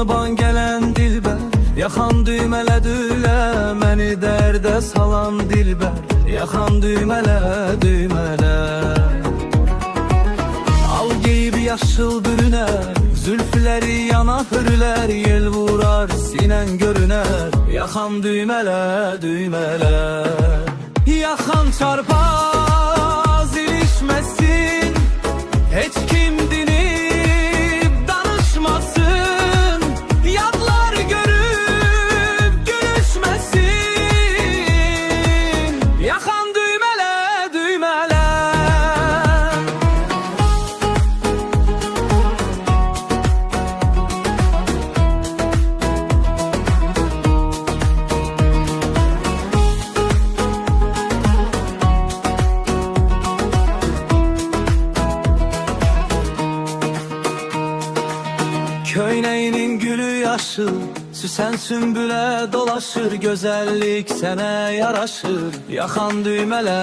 ban gelen dilber, yakan düymele məni dərdə salan dilber, yakan düymele Al giyib yaşıl bürünə, zülfləri yana hürlər, yel vurar sinən görünər, yakan düymele Yakan çarpaz ilişməsin, heç kim dinib danışmasın, yadlar görüb gülüşməsin, yakan düymele Köynəyinin gülü yaşıl, süsən sümbülə dolaşır, gözəllik sənə yaraşır, yakan düymele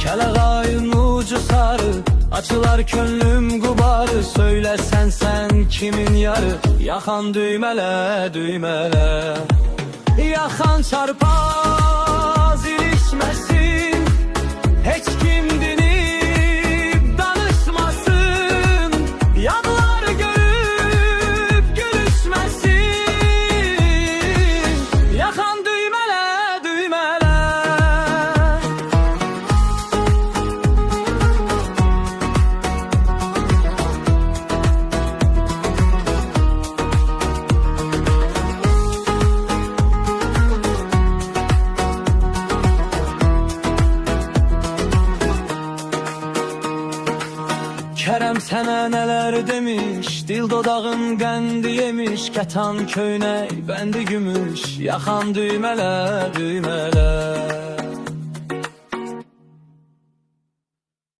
Kələğayın ucu sarı, açılar könlüm qubarı, söylərsən sən kimin yarı, yakan düymele Yakan çarpaz ilişməsin, heç kim dinib danışmasın, yadlar görüb gülüşməsin, yakan düymele Kərəm sənə nələr demiş, dil dodağın qəndi yemiş, kətan köynək bəndi gümüş, yakan düymele